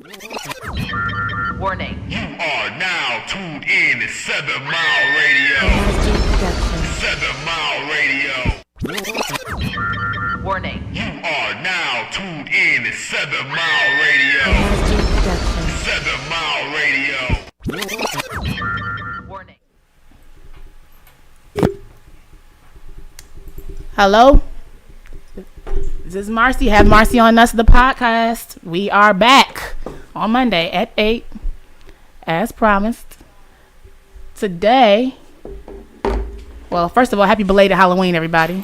Warning. You are now tuned in to 7 Mile Radio. 7 Mile Radio. Warning. You are now tuned in to 7 Mile Radio. 7 Mile Radio. Warning. Hello, this is Marci. Have Marci on us, the podcast. We are back on Monday at 8, as promised. Today, well, first of all, happy belated Halloween, everybody.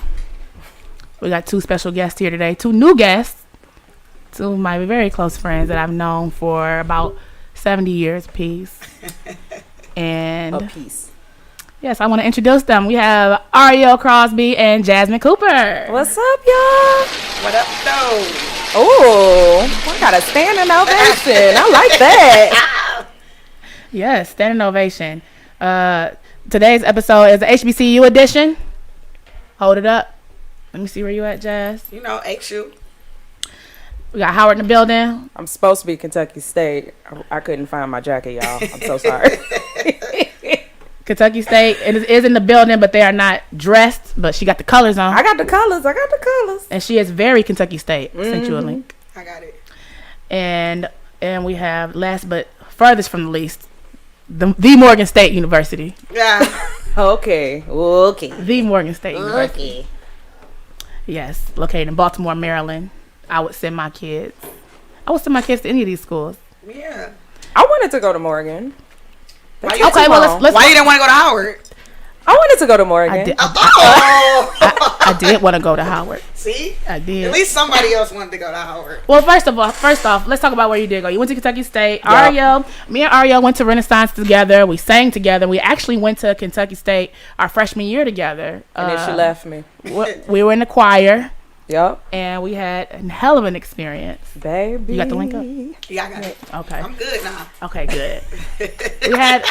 We got two special guests here today, two new guests, two of my very close friends that I've known for about 70 years apiece. And peace. yes, I want to introduce them. We have Ariel Crosby and Jasmine Cooper. What's up, y'all? What up, though? Oh, I got a standing ovation. I like that. Yes, standing ovation. Today's episode is the HBCU edition. Hold it up. Let me see where you at, Jazz. You know, HU. We got Howard in the building. I'm supposed to be Kentucky State. I couldn't find my jacket, y'all. I'm so sorry. Kentucky State is in the building, but they are not dressed. But she got the colors on. I got the colors. And she is very Kentucky State. Sent you a link. I got it. And we have, last but furthest from the least, the Morgan State University. Yeah. Okay. The Morgan State University. Okay. Yes, located in Baltimore, Maryland. I would send my kids to any of these schools. Yeah. I wanted to go to Morgan. Why Okay, well, let's Why you didn't want to go to Howard? I wanted to go to Morgan. I did. Oh. I did want to go to Howard. See? I did. At least somebody else wanted to go to Howard. Well, first off, let's talk about where you did go. You went to Kentucky State. Yep. Me and Ariel went to Renaissance together. We sang together. We actually went to Kentucky State our freshman year together. And then she left me. We were in the choir, Yep. and we had a hell of an experience. Baby. You got the link up? Yeah, I got it. Okay. I'm good now. Okay, good. We had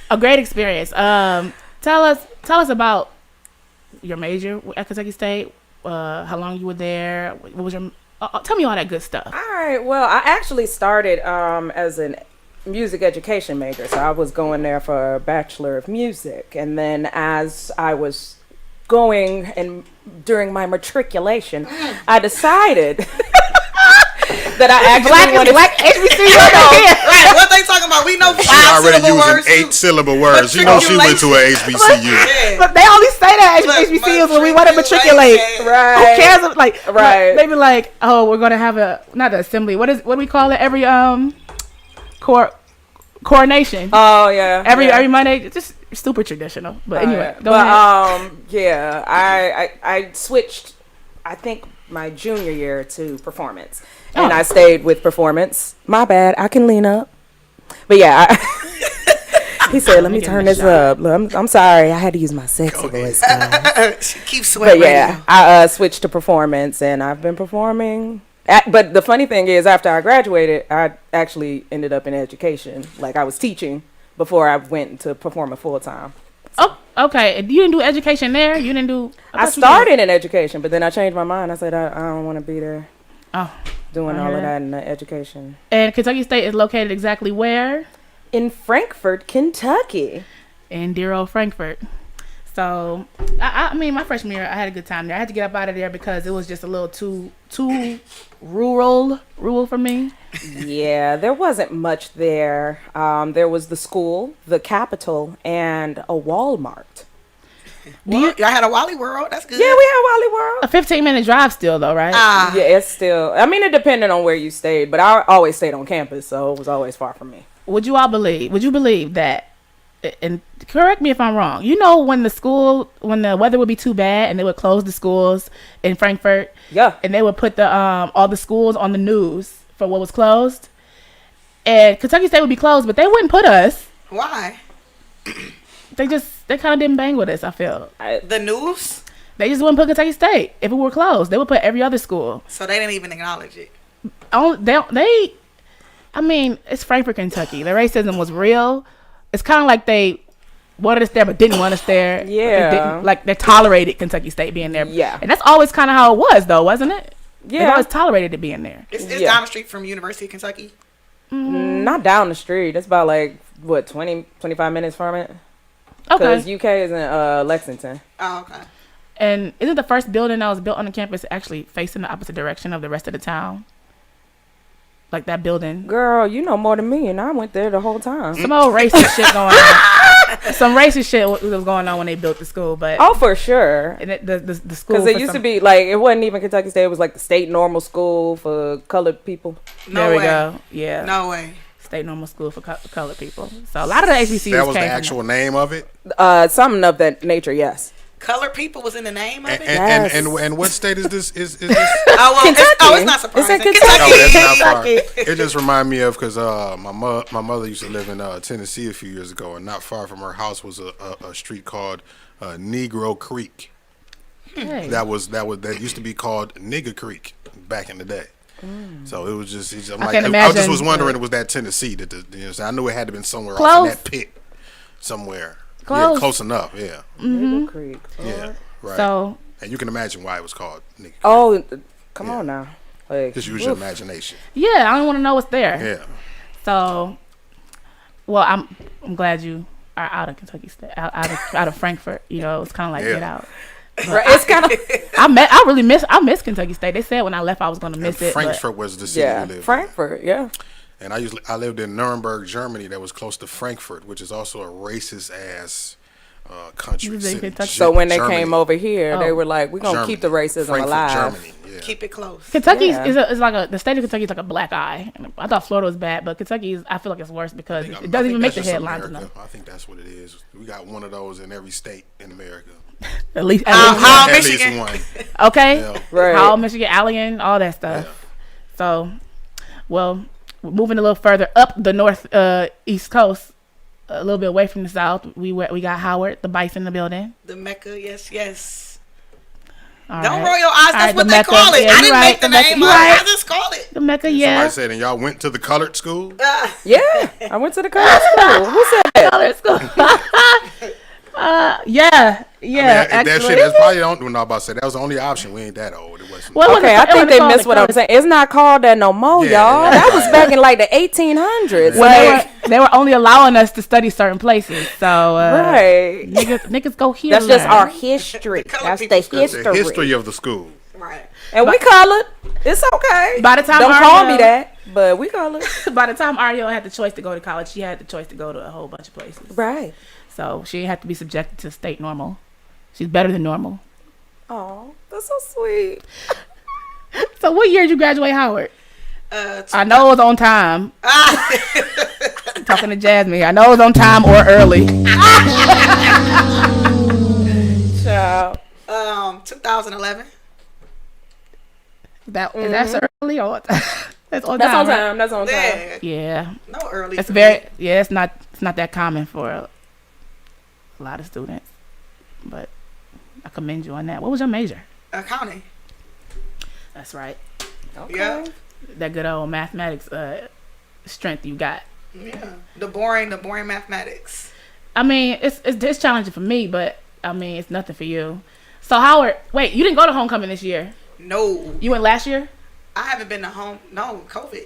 a great experience. Tell us about your major at Kentucky State. How long you were there? What was your? Tell me all that good stuff. All right. Well, I actually started as a music education major, so I was going there for a Bachelor of Music, and then as I was going and during my matriculation, I decided that I actually wanted black HBCU. Right, what they talking about? We know She 5 already syllable using words. 8-syllable words. You know she went to a HBCU. Yeah. But they only say that at Look, HBCUs when we want to matriculate. Right. Who cares? Like, Right. They be like, oh, we're gonna have not the assembly. What do we call it? Every coronation. Oh yeah. Every Monday. It's just super traditional. But anyway, go ahead. Yeah, I switched, I think my junior year to performance, and I stayed with performance. My bad, I can lean up. But yeah, he said, "Let me turn this up." I'm sorry, I had to use my sexy voice. She keeps sweating. But yeah, I switched to performance, and I've been performing. But the funny thing is, after I graduated, I actually ended up in education. Like I was teaching before I went to performing full time. Oh, okay. You didn't do education there. You didn't do. I started in education, but then I changed my mind. I said I don't want to be there. Oh, Doing all of that in education. And Kentucky State is located exactly where? In Frankfort, Kentucky. In dear old Frankfort. So, I mean, my freshman year, I had a good time there. I had to get up out of there because it was just a little too rural for me. Yeah, there wasn't much there. There was the school, the Capitol, and a Walmart. Y'all had a Wally World? That's good. Yeah, we had Wally World. A 15-minute drive still, though, right? Yeah, it's still, I mean, it depended on where you stayed, but I always stayed on campus, so it was always far from me. Would you believe that, and correct me if I'm wrong, you know when the weather would be too bad and they would close the schools in Frankfurt? Yeah. And they would put all the schools on the news for what was closed? And Kentucky State would be closed, but they wouldn't put us. Why? They kind of didn't bang with us, I feel. The news? They just wouldn't put Kentucky State. If it were closed, they would put every other school. So they didn't even acknowledge it. I mean, it's Frankfort, Kentucky. The racism was real. It's kind of like they wanted us there but didn't want us there. Yeah. They tolerated Kentucky State being there. Yeah. And that's always kind of how it was, though, wasn't it? Yeah. They always tolerated it being there. It's Yeah. down the street from University of Kentucky. Not down the street. It's about like, what, 20, 25 minutes from it? Because Okay. UK is in Lexington. Oh, okay. And isn't the first building that was built on the campus actually facing the opposite direction of the rest of the town? Like that building. Girl, you know more than me, and I went there the whole time. Some old racist shit going on. Some racist shit was going on when they built the school, but Oh, for sure. and the school Because it used to be like, it wasn't even Kentucky State. It was like the state normal school for colored people. No there we way. go. Yeah. No way. State normal school for colored people. So a lot of the HBCUs That was the came from actual name of it. Something of that nature, yes. Colored people was in the name of it. Yes. And what state is this? Is this? Oh, well, Kentucky. it's not surprising. It's in Kentucky. No, that's not far. Kentucky. It just reminded me of because my mother used to live in Tennessee a few years ago, and not far from her house was a street called Negro Creek. Hey. That used to be called Nigger Creek back in the day. So it was just I can't I imagine. just was wondering, was that Tennessee that I knew it had to have been somewhere Close. off in that pit somewhere. Close. Yeah, close enough. Yeah, Nigger Creek. yeah, right. So And you can imagine why it was called Nigger Creek. Oh, come Yeah. on now. Like, Just use your oof. imagination. yeah, I don't want to know what's there. Yeah. So, well, I'm glad you are out of Kentucky State, out of Frankfurt. You know, it's kind of like Yeah. get out. Right, it's kind of I miss Kentucky State. They said when I left I was going to And miss it. but- Frankfurt was the city yeah, we lived in. Frankfurt, yeah. And I lived in Nuremberg, Germany, that was close to Frankfurt, which is also a racist ass country. You was in city. Kentucky? So when they Germany. came over here, they Oh. were like, "We're gonna Germany. keep the racism Frankfurt, alive." Germany, yeah. Keep it close. Kentucky Yeah. is like the state of Kentucky is like a black eye. I thought Florida was bad, but Kentucky is. I feel like it's worse because I it think doesn't even make that's the just headlines America. enough. I think that's what it is. We got one of those in every state in America. At least, How At Michigan? least one. okay. Yeah. Right. How Michigan, Allen, all that stuff. Yeah. So, well, moving a little further up the north east coast, a little bit away from the south, we got Howard, the Bice in the building. The Mecca, yes. All Don't right. roll your eyes. All That's right, what the they Mecca. call it. Yeah, I you didn't right. make the The Mecca. name You up. right. I just called it. The Mecca, Somebody yeah. said, and y'all went to the colored school? Yeah, I went to the college school. Who said that? Color school. Yeah, I mean, actually. that shit, that's probably, don't know about to say, that was the only option. We ain't that old. It wasn't. Well, it Okay, I wasn't- it think wasn't they called missed the what I'm color. saying. It's not called that no more, Yeah, y'all. yeah. That was back in like the 1800s. Well, they were only allowing us to study certain places, so right. niggas go here. That's just learn. our history. Colored That's the people's That's history. the history of the school. Right. And we colored. It's okay. By the time Don't call Ariel- me that, but we colored. By the time Ariel had the choice to go to college, she had the choice to go to a whole bunch of places. Right. So she didn't have to be subjected to state normal. She's better than normal. Oh, that's so sweet. So what year did you graduate Howard? Uh, I know it was on time. Talking to Jasmine. I know it was on time or early. Child. 2011. That's early or what? That's on That's time. on right? time. That's on time. Yeah. Yeah. No early. It's for very me. it's not that common for a lot of students. But I commend you on that. What was your major? Accounting. That's right. Okay. Yeah. That good old mathematics strength you got. Yeah. The boring mathematics. I mean, it's challenging for me, but I mean, it's nothing for you. So Howard, wait, you didn't go to homecoming this year? No. You went last year? I haven't been to home. No, COVID.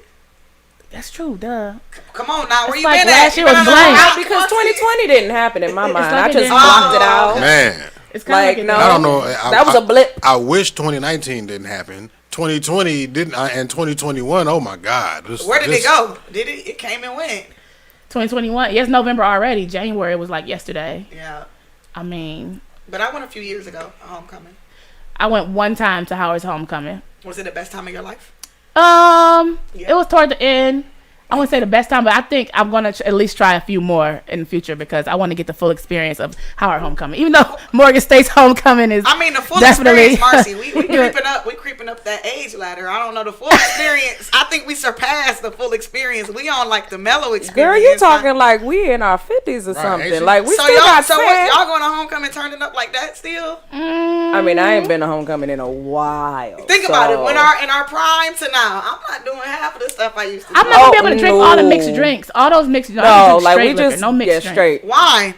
That's true, duh. Come on now. Where It's you like been last at? year You was been on blank. the Now, route? because 2020 didn't happen in my mind. like I it just didn't. blocked it out. Man, It's kind Like, of no. I don't know. That was a blip. I wish 2019 didn't happen. 2020 didn't, and 2021. Oh my God! Where did it go? Did it? It came and went. 2021. Yes, November already. January was like yesterday. Yeah. I mean, But I went a few years ago. A homecoming. I went one time to Howard's homecoming. Was it the best time of your life? It was toward the end. I wouldn't say the best time, but I think I'm gonna at least try a few more in the future because I want to get the full experience of Howard homecoming. Even though Morgan State's homecoming is, I mean, the full definitely experience, Marci. We creeping up. We creeping up that age ladder. I don't know the full experience. I think we surpassed the full experience. We on like the mellow experience. Girl, you talking like we in our 50s or Right, something. ain't you? Like we So still y'all, got so 10. what, y'all going to homecoming turning up like that still? I mean, I ain't been to homecoming in a while. Think about it. so- When in our prime to now, I'm not doing half of the stuff I used to do. I'm not gonna be Oh, able to drink all the no. mixed drinks, all those mixed. I No, just drink like straight we liquor, just no mixed yeah, drinks. straight. Wine.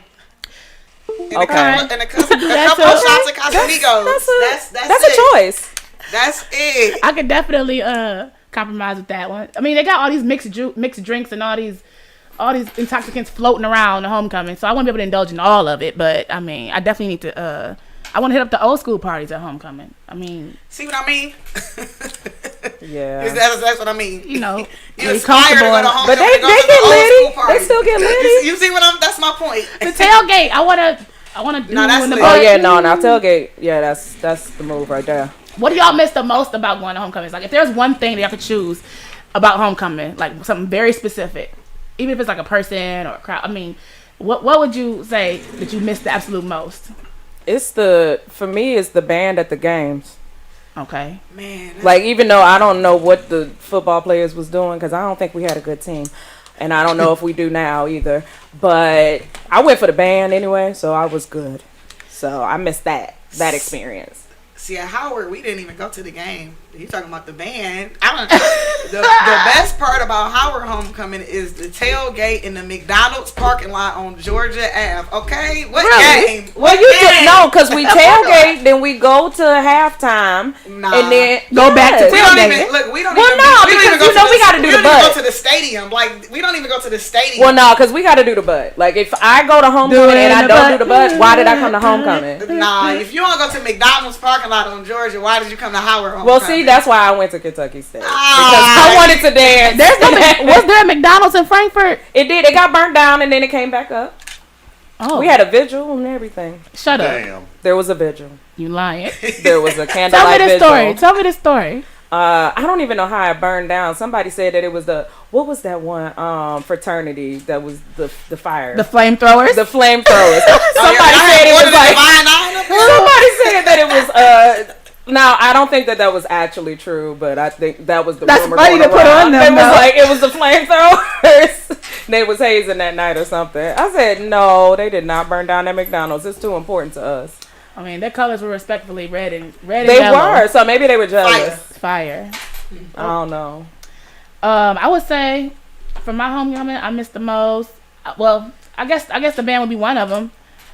And Okay. And a couple That's shots okay. of Casamigos. That's That's it. a choice. That's it. I could definitely compromise with that one. I mean, they got all these mixed drinks and all these intoxicants floating around the homecoming, so I won't be able to indulge in all of it. But I mean, I definitely need to. I want to hit up the old school parties at homecoming. I mean, see what I mean? Yeah, that's what I mean. You know, you aspire to go to homecoming, but they get litty. They still get litty. You see what I'm? That's my point. The tailgate. I wanna do that's in the lit. bar. Oh yeah, no, tailgate. Yeah, that's the move right there. What do y'all miss the most about going to homecoming? Like, if there's one thing that y'all could choose about homecoming, like something very specific, even if it's like a person or a crowd. I mean, what would you say that you miss the absolute most? For me, it's the band at the games. Okay. Man. Like, even though I don't know what the football players was doing, because I don't think we had a good team. And I don't know if we do now either. But I went for the band anyway, so I was good. So I missed that experience. See, at Howard, we didn't even go to the game. You talking about the band? The best part about Howard homecoming is the tailgate in the McDonald's parking lot on Georgia Ave. Okay, what game? Well, you just know because we tailgate, then we go to halftime, and then go back to We don't tailgating. even look. We don't. Well, even, no, we don't even because go we got to do we the don't even butt. go to the stadium. Like we don't even go to the stadium. Well, no, because we got to do the butt. Like if I go to homecoming and I don't do the butt, why did I come to homecoming? Nah, if you want to go to McDonald's parking lot on Georgia, why did you come to Howard homecoming? Well, see, that's why I went to Kentucky State because Ah. I wanted to dance. Was there a McDonald's in Frankfurt? It did. It got burnt down and then it came back up. Oh, We had a vigil and everything. shut up. Damn. There was a vigil. You lying. There was a Tell me candlelight this vigil. story. Tell me this story. I don't even know how it burned down. Somebody said that it was what was that one fraternity that was the fire? The flamethrowers. The flamethrowers. Somebody said it was like. Somebody said that it was Now I don't think that was actually true, but I think that was the That's rumor funny going to put around. on them, It was though. like it was the flamethrowers. They was hazing that night or something. I said no, they did not burn down that McDonald's. It's too important to us. I mean, their colors were respectfully red and They yellow. were, so maybe they were jealous. Fire. I don't know. I would say for my homecoming, I missed the most. Well, I guess the band would be one of them.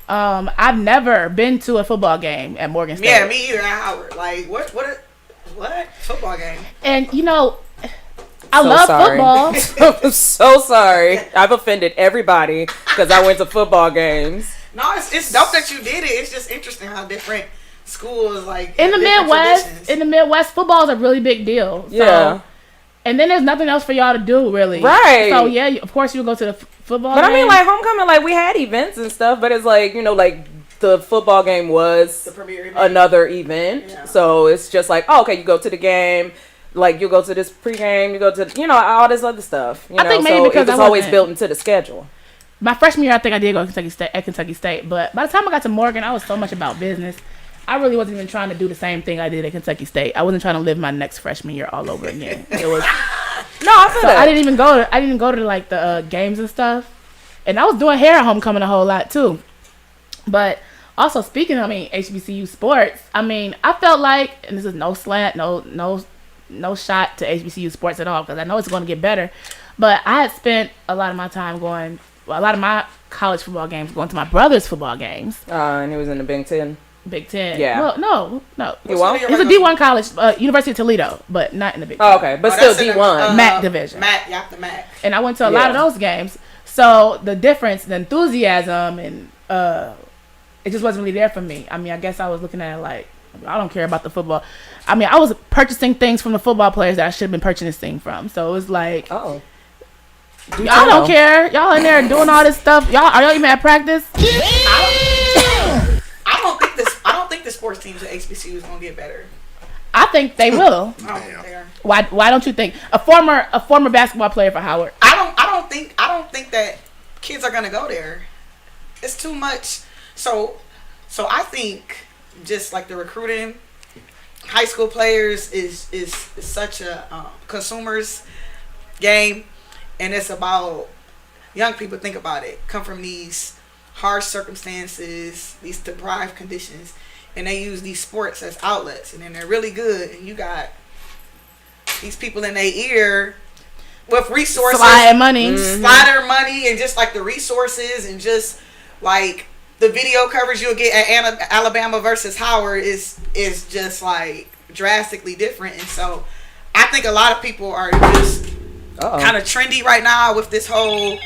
I've never been to a football game at Morgan State. Yeah, me either at Howard. Like what football game? And you know, I So love sorry. football. I'm so sorry. I've offended everybody because I went to football games. No, it's dope that you did it. It's just interesting how different schools like In the have different Midwest, traditions. football is a really big deal. So, Yeah. And then there's nothing else for y'all to do, really. Right. So yeah, of course you'll go to the football. But I mean, game. like homecoming, like we had events and stuff, but it's like, you know, like the football game was The premier event. another event. Yeah. So it's just like, oh, okay, you go to the game, like you go to this pregame, you go to, you know, all this other stuff. You I know? think maybe so because it was I always wasn't- built into the schedule. My freshman year, I think I did go to Kentucky State. But by the time I got to Morgan, I was so much about business. I really wasn't even trying to do the same thing I did at Kentucky State. I wasn't trying to live my next freshman year all over again. It was. No, I feel So that. I didn't even go to like the games and stuff, and I was doing hair at homecoming a whole lot too. But also speaking of, HBCU sports, I felt like, and this is no slant, no shot to HBCU sports at all, because I know it's going to get better. But I had spent a lot of my time a lot of my college football games going to my brother's football games. And he was in the Big Ten. Big Ten. Yeah. Well, no. You won't? It's a D1 college, University of Toledo, but not in the Big Ten. Oh, okay, but still that's in the, D1. MAC division. The MAC. And I went to a lot of those games. So the difference, the enthusiasm, and it just wasn't really there for me. I guess I was looking at it like, I don't care about the football. I was purchasing things from the football players that I should have been purchasing from. So it was like, Oh. y'all don't care. Y'all in there doing all this stuff. Are y'all even at practice? I don't think the sports teams at HBCU is gonna get better. I think they will. I don't think they are. Why don't you think a former basketball player for Howard? I don't think that kids are gonna go there. It's too much. So I think just like the recruiting, high school players is such a consumers game, and it's about young people. Think about it. Come from these harsh circumstances, these deprived conditions, and they use these sports as outlets, and then they're really good, and you got these people in their ear with resources, Slide money. slider money, and just like the resources, and just like the video coverage you'll get at Alabama versus Howard is just like drastically different. And so I think a lot of people are just Uh-oh. kind of trendy right now with this whole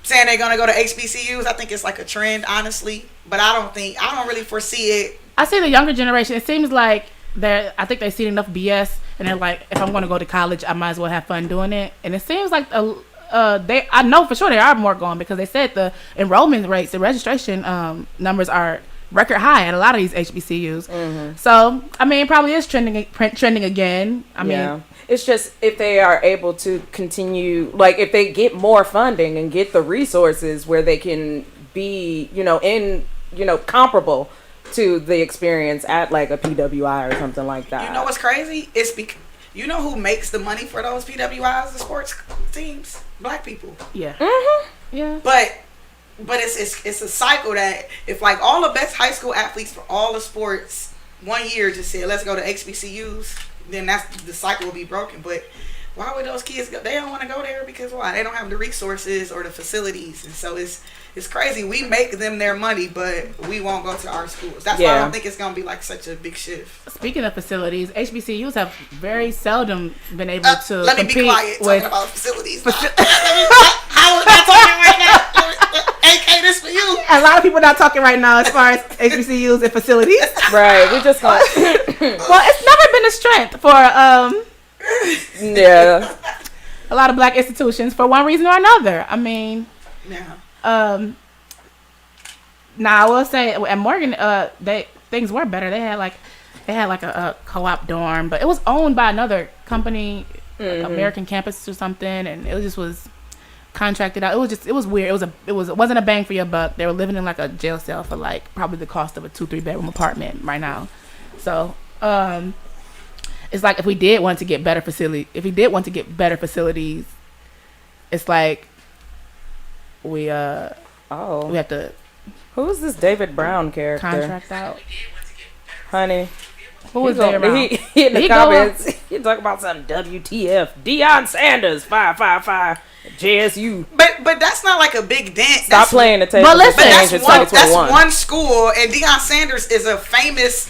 saying they're gonna go to HBCUs. I think it's like a trend, honestly. But I don't really foresee it. I see the younger generation. It seems like I think they've seen enough BS, and they're like, if I'm going to go to college, I might as well have fun doing it. And it seems like I know for sure there are more going, because they said the enrollment rates, the registration numbers are record high at a lot of these HBCUs. Mm-hmm. So I mean, it probably is trending again. I mean, it's just if they are able to continue, like if they get more funding and get the resources where they can be, comparable to the experience at like a PWI or something like that. You know what's crazy? It's you know who makes the money for those PWIs, the sports teams? Black people. Yeah. Mm-hmm. Yeah. But it's a cycle that if like all the best high school athletes for all the sports one year just said let's go to HBCUs, then the cycle will be broken. But why would those kids go? They don't want to go there because why? They don't have the resources or the facilities, and so it's crazy. We make them their money, but we won't go to our schools. That's why I don't think it's gonna be like such a big shift. Speaking of facilities, HBCUs have very seldom been able to let me compete be quiet with talking about facilities. I was not talking right now. AK, this for you. A lot of people not talking right now as far as HBCUs and facilities. Right, we just gonna. Well, it's never been a strength for a lot of black institutions for one reason or another. I mean, now I will say at Morgan, things were better. They had like a co-op dorm, but it was owned by another company, like American Campus or something, and it just was contracted out. It was weird. It wasn't a bang for your buck. They were living in like a jail cell for like probably the cost of a 2-3 bedroom apartment right now. So it's like if we did want to get better facilities, it's like we have to. Who's this David Brown character? Contract out. Honey. Who is David Brown? He in the comments. He talking about some WTF. Deion Sanders 555 JSU. But that's not like a big dent. Stop playing the table. But listen, that's one school, and Deion Sanders is a famous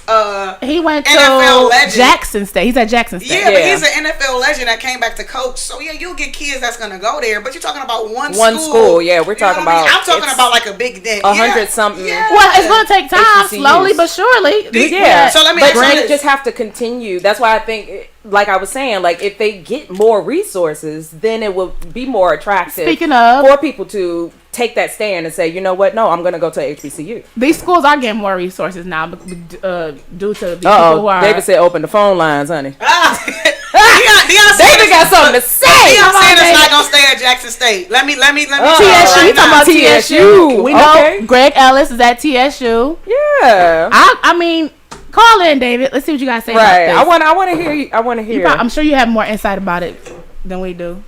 he went NFL to legend. Jackson State. He's at Jackson State. Yeah, but he's an NFL legend that came back to coach. So yeah, you'll get kids that's gonna go there. But you're talking about one school. Yeah, we're talking about. I'm talking about like a big dent. 100 something. Yeah. Well, it's gonna take time, HBCUs. slowly but surely. Yeah. So let me. But they just have to continue. That's why I think, like I was saying, like if they get more resources, then it will be more attractive. Speaking of, for people to take that stand and say, you know what? No, I'm going to go to HBCU. These schools are getting more resources now due to the people who are. David said, open the phone lines, honey. Deion David got something to say. Deion Sanders not gonna stay at Jackson State. Let me. TSU. You talking about TSU? We know Greg Ellis is at TSU. Yeah. I mean, call in, David. Let's see what you guys say about this. I want to hear you. I want to hear. I'm sure you have more insight about it than we do.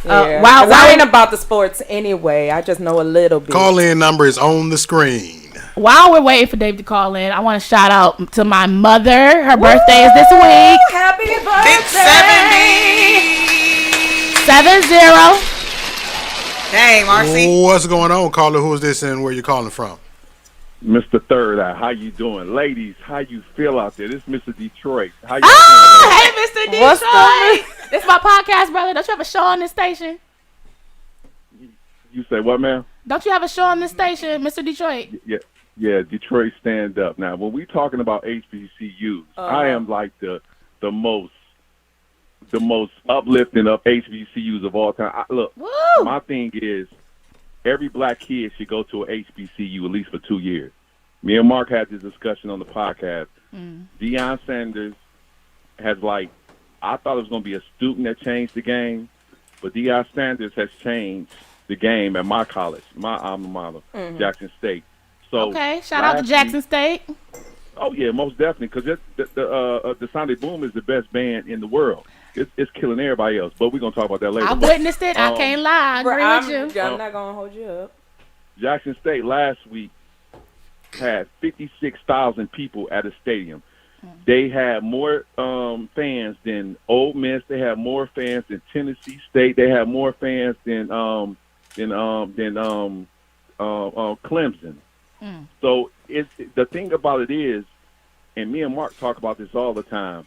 Yeah. I ain't about the sports anyway. I just know a little bit. Call-in number is on the screen. While we're waiting for Dave to call in, I want to shout out to my mother. Her birthday is this week. Happy birthday! Big 70. 70. Dang, Marci. What's going on, caller? Who is this and where you calling from? Mr. Third Eye, how you doing? Ladies, how you feel out there? This is Mr. Detroit. How you doing? Hey, Mr. Detroit. This is my podcast, brother. Don't you have a show on this station? You say what, ma'am? Don't you have a show on this station, Mr. Detroit? Yeah, Detroit stand up. Now, when we talking about HBCUs, I am like the most uplifting of HBCUs of all time. Look, my thing is every black kid should go to a HBCU at least for 2 years. Me and Mark had this discussion on the podcast. Deion Sanders has I thought it was going to be a student that changed the game, but Deion Sanders has changed the game at my college, my alma mater, Jackson State. So okay, shout out to Jackson State. Oh yeah, most definitely, because the Sunday Boom is the best band in the world. It's killing everybody else, but we're gonna talk about that later. I witnessed it. I can't lie. I agree with you. I'm not gonna hold you up. Jackson State last week had 56,000 people at a stadium. They had more fans than Ole Miss. They had more fans than Tennessee State. They had more fans than Clemson. So the thing about it is, and me and Mark talk about this all the time,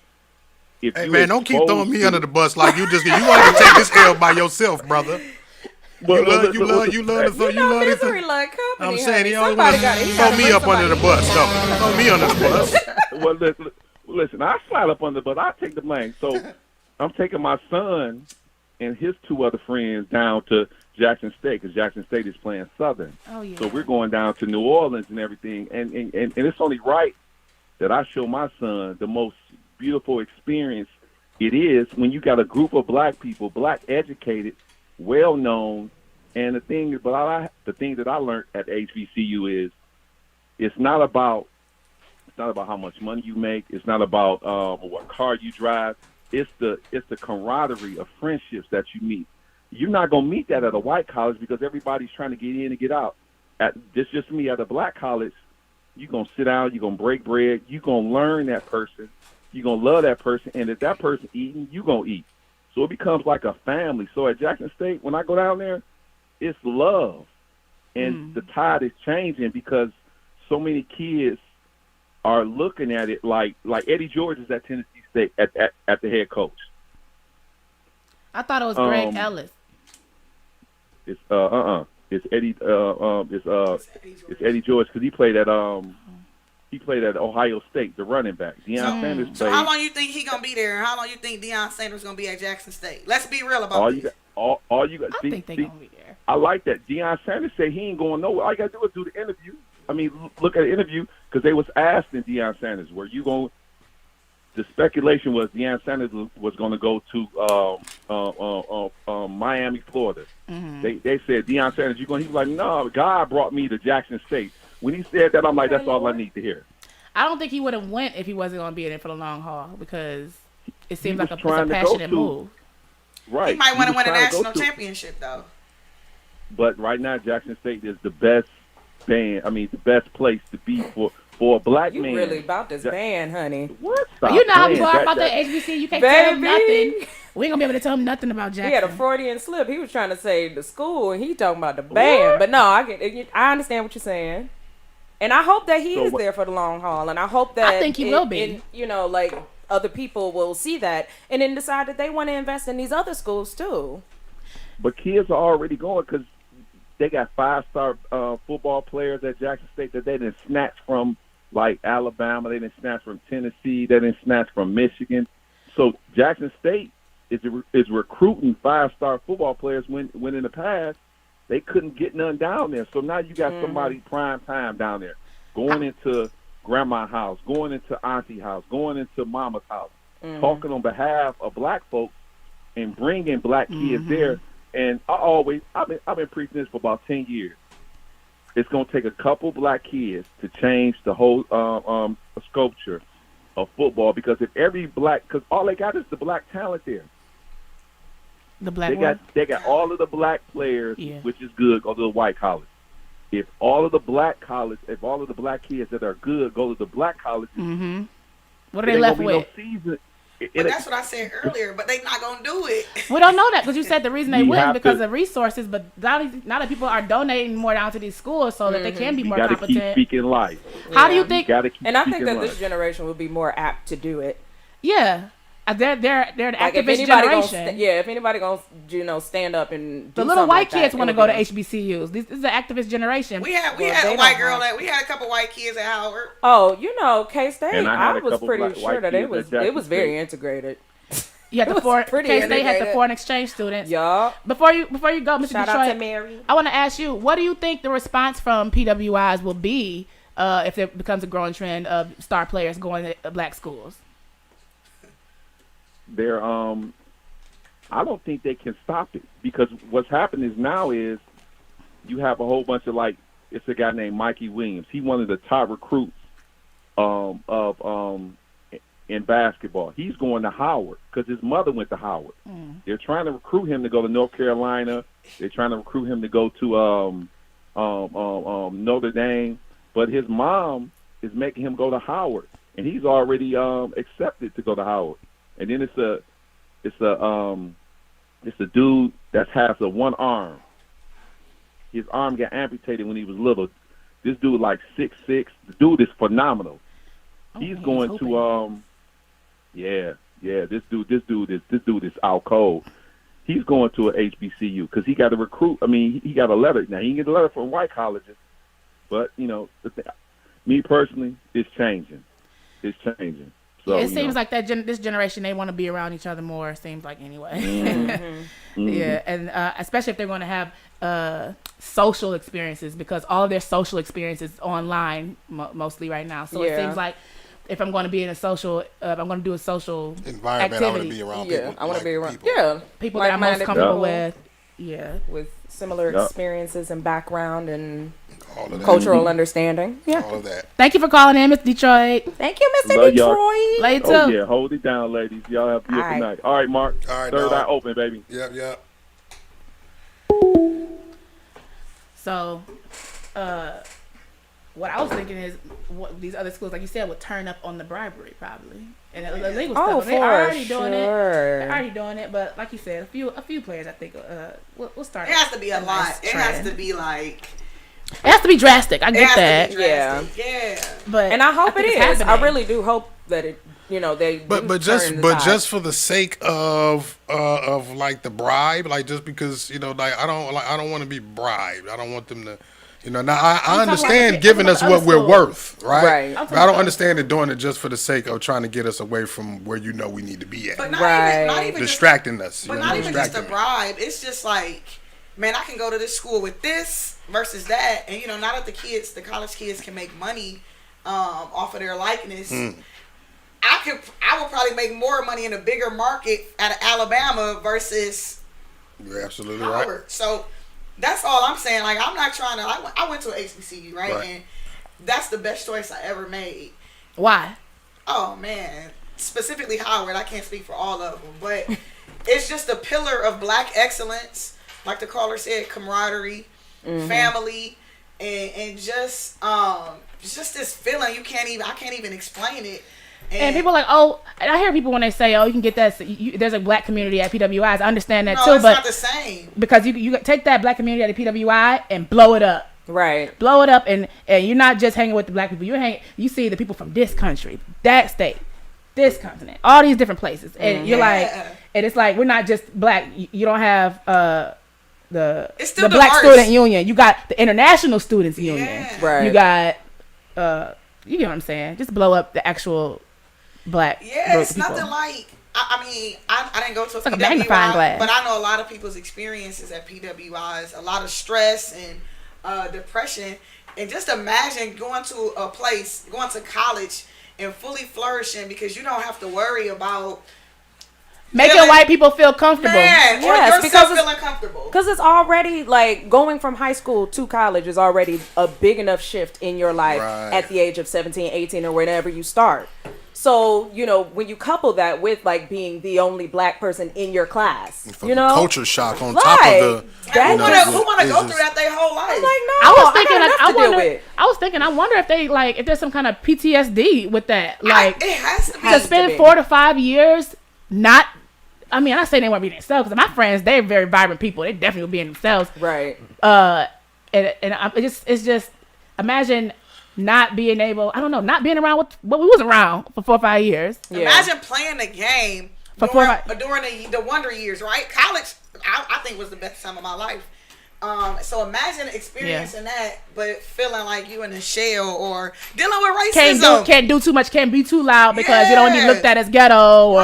if Hey you man, don't keep exposed throwing me to- under the bus like you wanted to take this L by yourself, brother. Well, You love Misery to. like company. I'm saying honey. he always Somebody want got to it. throw me up under the bus, though. Throw me under the bus. Well, listen, I slide up under, but I take the blame. So I'm taking my son and his two other friends down to Jackson State because Jackson State is playing Southern. Oh yeah. So we're going down to New Orleans and everything, and it's only right that I show my son the most beautiful experience it is when you got a group of black people, black educated, well known, and the thing that I learned at HBCU is it's not about how much money you make. It's not about what car you drive. It's the camaraderie of friendships that you meet. You're not gonna meet that at a white college because everybody's trying to get in and get out. Just me at a black college, you're gonna sit down, you're gonna break bread, you're gonna learn that person, you're gonna love that person, and if that person eating, you gonna eat. So it becomes like a family. So at Jackson State, when I go down there, it's love, and the tide is changing because so many kids are looking at it like Eddie George is at Tennessee State at the head coach. I thought it was Greg Ellis. It's It's Eddie. It's Eddie George because he played at Ohio State, the running back. Deion Sanders played. So how long you think he gonna be there? How long you think Deion Sanders gonna be at Jackson State? Let's be real about this. All you got. I think they're gonna be there. I like that. Deion Sanders said he ain't going nowhere. All you got to do is do the interview. I mean, look at the interview because they was asking Deion Sanders, "Were you going?" The speculation was Deion Sanders was going to go to Miami, Florida. Mm-hmm. They said, Deion Sanders, you going? He was like, "No, God brought me to Jackson State." When he said that, I'm like, "That's all I need to hear." I don't think he would have went if he wasn't going to be in it for the long haul because it seems like it's a trying to passionate move. Right. He might want to win a trying to national championship though. But right now, Jackson State is the best band. I mean, the best place to be for a black man. You really about this band, honey. What? Stop You know how people are that, about the HBC. You can't tell him nothing. We ain't gonna be able to tell him nothing about Jackson. He had a Freudian slip. He was trying to say the school, and he talking about the band. What? But no, I understand what you're saying, and I hope that he is there for the long haul, and I hope that I think he will be. Like other people will see that and then decide that they want to invest in these other schools too. But kids are already going because they got 5-star football players at Jackson State that they didn't snatch from, like Alabama. They didn't snatch from Tennessee. They didn't snatch from Michigan. So Jackson State is recruiting 5-star football players when in the past they couldn't get none down there. So now you got somebody prime time down there going into grandma's house, going into auntie house, going into mama's house, talking on behalf of black folks and bringing black kids there. And I've been preaching this for about 10 years. It's going to take a couple black kids to change the whole sculpture of football because if every black, because all they got is the black talent there. The black they got all of the black players, which is good, go to the white college. If all of the black kids that are good go to the black colleges, what are they left with? No season. But that's what I said earlier. But they not gonna do it. We don't know that because you said the reason they wouldn't because of resources. But now that people are donating more down to these schools so that they can be more competent. Keep speaking life. How do you think? And I think that this generation will be more apt to do it. Yeah. They're the like activist generation. If anybody gonna stand up and do the little white like kids want to go to HBCUs. This is an activist generation. We had a white girl we had a couple white kids at Howard. Oh, K-State. I was pretty sure that it was very integrated. You had K-State had the foreign exchange students. Yeah. Before you go, Mr. Shout Detroit, out to Mary. I want to ask you, what do you think the response from PWIs will be if there becomes a growing trend of star players going to black schools? They're I don't think they can stop it because what's happening now is you have a whole bunch of it's a guy named Mikey Williams. He's one of the top recruits in basketball. He's going to Howard because his mother went to Howard. They're trying to recruit him to go to North Carolina. They're trying to recruit him to go to Notre Dame, but his mom is making him go to Howard, and he's already accepted to go to Howard. And then it's a dude that has one arm. His arm got amputated when he was little. This dude 6'6". The dude is phenomenal. He's going to yeah, this dude is out cold. He's going to a HBCU because he got a recruit. I mean, he got a letter. Now, he can get a letter from white colleges. But, me personally, it's changing. It's changing. So, it seems like that this generation, they want to be around each other more, it seems like, anyway. Mm-hmm. Yeah, and especially if they're going to have social experiences, because all of their social experiences online mostly right now. So it seems like if I'm going to be in a social, if I'm going to do a social environment, activity, I want to be around people. I want to be around people that I'm most comfortable with. Yeah, with similar experiences and background and all of that. cultural understanding. Yeah, all of that. Thank you for calling in, Miss Detroit. Thank you, Mr. Love Detroit. y'all. Late too. Oh, yeah, hold it down, ladies. Y'all have a beautiful night. All right, Mark. All right, Third dog. eye open, baby. Yep. So, what I was thinking is, what these other schools, like you said, would turn up on the bribery probably, and illegal stuff. They're already doing it. They're already doing it, but like you said, a few players, I think, we'll start. It has to be a lot. Nice It has to be like. It has to be drastic. I get that. Yeah. But and I hope it is. happening. I really do hope that it. They. But just for the sake of like the bribe, like just because like I don't want to be bribed. I don't want them to. Now I understand giving us what we're worth, right? But I don't understand it doing it just for the sake of trying to get us away from where we need to be at. But not even distracting us. But not even just a bribe. It's just like, man, I can go to this school with this versus that, and now that the college kids can make money off of their likeness. I would probably make more money in a bigger market out of Alabama versus You're absolutely Howard. right. So that's all I'm saying. Like, I'm not trying to. I went to an HBCU, right? And that's the best choice I ever made. Why? Oh man, specifically Howard. I can't speak for all of them, but it's just a pillar of black excellence, like the caller said, camaraderie, family, and just this feeling I can't even explain it. And people are like, and I hear people when they say, you can get that. There's a black community at PWIs. I understand that too, it's but not the same. Because you take that black community at the PWI and blow it up. Right. Blow it up, and you're not just hanging with the black people. You see the people from this country, that state, this continent, all these different places, and you're like, and it's like we're not just black. You don't have the Black Student Union. You got the International Students Union. Right. You got you know what I'm saying? Just blow up the actual black. Yeah, it's people. nothing like. I mean, I didn't go to a like a magnifying glass. But I know a lot of people's experiences at PWIs. A lot of stress and depression, and just imagine going to college and fully flourishing because you don't have to worry about making white people feel comfortable. Man, yes, because feeling comfortable. Because it's already like going from high school to college is already a big enough shift in your life at the age of 17, 18, or whenever you start. So, when you couple that with like being the only black person in your class, culture shock on top of the who want to go through that their whole life? I'm like, no, I was thinking, I wonder if there's some kind of PTSD with that. Like, it has to be. To spend 4 to 5 years not. I mean, I'm not saying they want to be themselves because my friends, they're very vibrant people. They definitely will be in themselves. Right. It's just imagine not being able. I don't know, not being around what we wasn't around for 4 or 5 years. Yeah. Imagine playing the game during the wonder years, right? College, I think was the best time of my life. So imagine experiencing that, but feeling like you in a shell or dealing with racism. Can't do too much. Can't be too loud because you don't want to be looked at as ghetto or